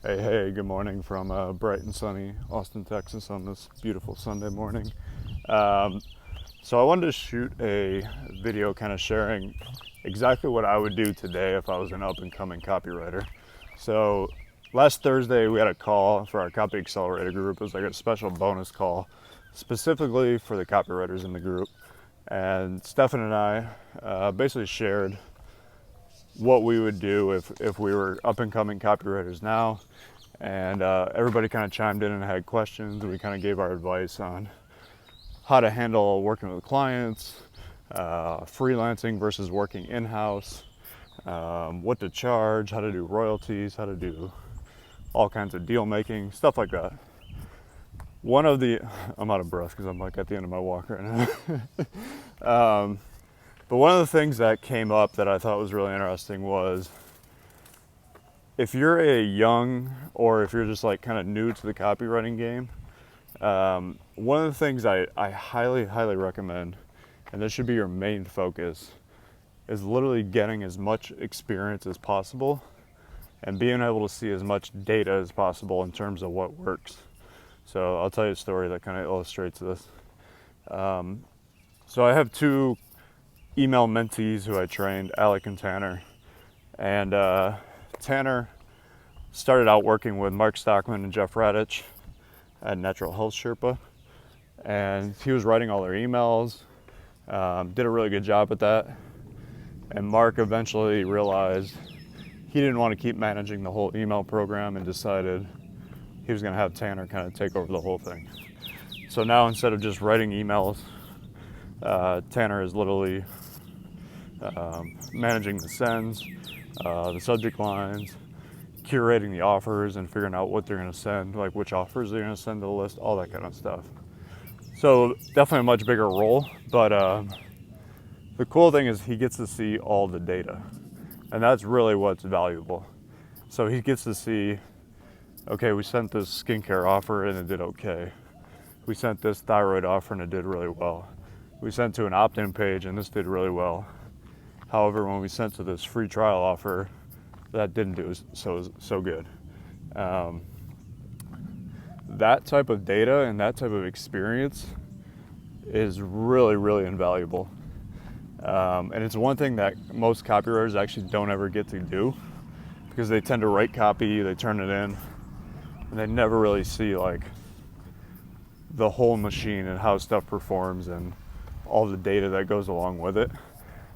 Hey, good morning from bright and sunny Austin, Texas on this beautiful Sunday morning. Um, so I wanted to shoot a video kind of sharing exactly what I would do today if I was an up and coming copywriter. So last Thursday we had a call for our Copy Accelerator group. It was like a special bonus call specifically for the copywriters in the group. And Stefan and I basically shared what we would do if we were up and coming copywriters now. And everybody kind of chimed in and had questions. We kind of gave our advice on how to handle working with clients, freelancing versus working in-house, what to charge, how to do royalties, how to do all kinds of deal making, stuff like that. I'm out of breath because I'm like at the end of my walk right now. But one of the things that came up that I thought was really interesting was if you're a young or if you're just like kind of new to the copywriting game, one of the things I highly, highly recommend, and this should be your main focus, is literally getting as much experience as possible and being able to see as much data as possible in terms of what works. So I'll tell you a story that kind of illustrates this. So I have two email mentees who I trained, Alec and Tanner. And Tanner started out working with Mark Stockman and Jeff Radich at Natural Health Sherpa. And he was writing all their emails, did a really good job at that. And Mark eventually realized he didn't want to keep managing the whole email program and decided he was going to have Tanner kind of take over the whole thing. So now instead of just writing emails, Tanner is literally managing the sends, the subject lines, curating the offers and figuring out what they're going to send, like which offers they're going to send to the list, all that kind of stuff. So definitely a much bigger role, but the cool thing is he gets to see all the data, and that's really what's valuable. So he gets to see, okay, we sent this skincare offer and it did okay. We sent this thyroid offer and it did really well. We sent to an opt-in page and this did really well. However, when we sent to this free trial offer, that didn't do so good. That type of data and that type of experience is really, really invaluable. And it's one thing that most copywriters actually don't ever get to do because they tend to write copy, they turn it in, and they never really see like the whole machine and how stuff performs and all the data that goes along with it.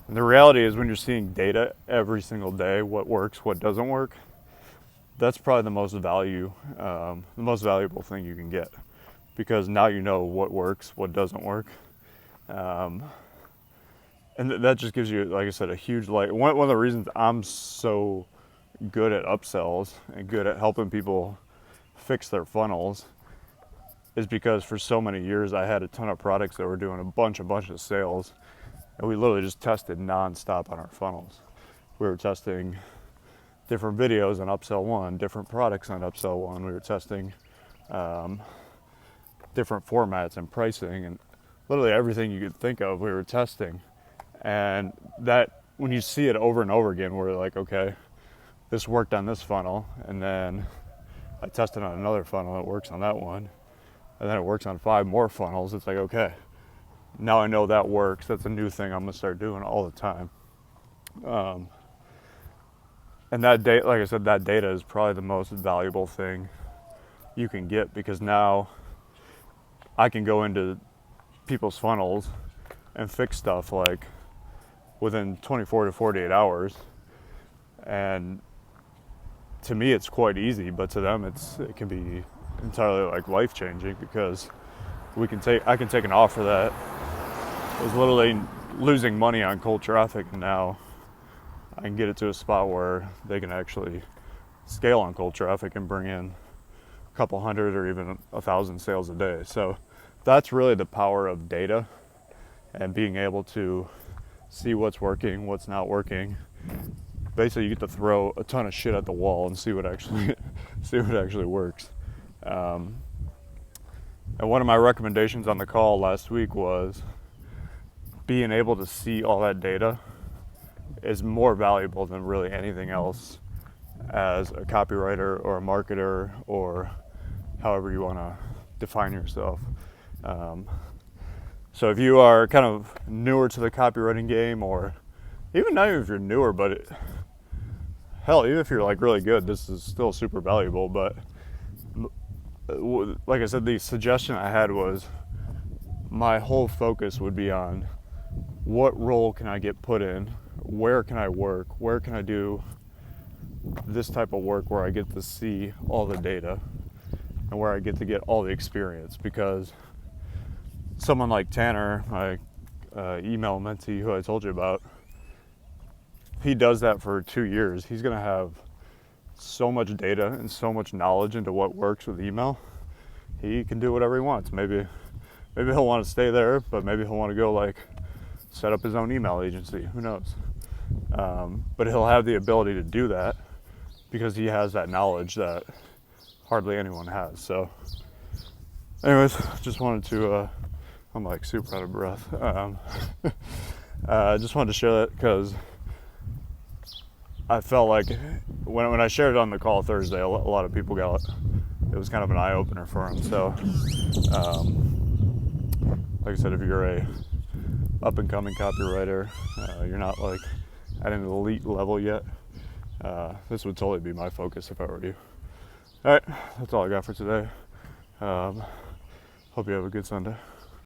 And the reality is when you're seeing data every single day, what works, what doesn't work, that's probably the most valuable thing you can get, because now you know what works, what doesn't work. And that just gives you, like I said, a huge light. One of the reasons I'm so good at upsells and good at helping people fix their funnels is because for so many years I had a ton of products that were doing a bunch of sales. And we literally just tested nonstop on our funnels. We were testing different videos on upsell one, different products on upsell one. We were testing different formats and pricing and literally everything you could think of we were testing. And that, when you see it over and over again, we're like, okay, this worked on this funnel, and then I tested on another funnel, it works on that one, and then it works on 5 more funnels. It's like, okay, now I know that works. That's a new thing I'm gonna start doing all the time. And that data, like I said, that data is probably the most valuable thing you can get, because now I can go into people's funnels and fix stuff like within 24 to 48 hours. And to me, it's quite easy, but to them, it can be entirely like life-changing, because I can take an offer that was literally losing money on cold traffic, and now I can get it to a spot where they can actually scale on cold traffic and bring in a couple hundred or even 1,000 sales a day. So that's really the power of data and being able to see what's working, what's not working. Basically, you get to throw a ton of shit at the wall and see what actually works. And one of my recommendations on the call last week was being able to see all that data is more valuable than really anything else as a copywriter or a marketer, or however you want to define yourself. So if you are kind of newer to the copywriting game, or even not even if you're newer, but hell, even if you're like really good, this is still super valuable. But like I said, the suggestion I had was my whole focus would be on what role can I get put in, where can I work, where can I do this type of work where I get to see all the data and where I get to get all the experience. Because someone like Tanner, my email mentee who I told you about, he does that for 2 years. He's going to have so much data and so much knowledge into what works with email. He can do whatever he wants. Maybe he'll want to stay there, but maybe he'll want to go like set up his own email agency. Who knows? But he'll have the ability to do that because he has that knowledge that hardly anyone has. So anyways, just wanted to, I'm like super out of breath. I just wanted to share that because I felt like when I shared it on the call Thursday, a lot of people got it. It was kind of an eye-opener for them. So like I said, if you're a up-and-coming copywriter, you're not like at an elite level yet, this would totally be my focus if I were you. All right, that's all I got for today. Hope you have a good Sunday.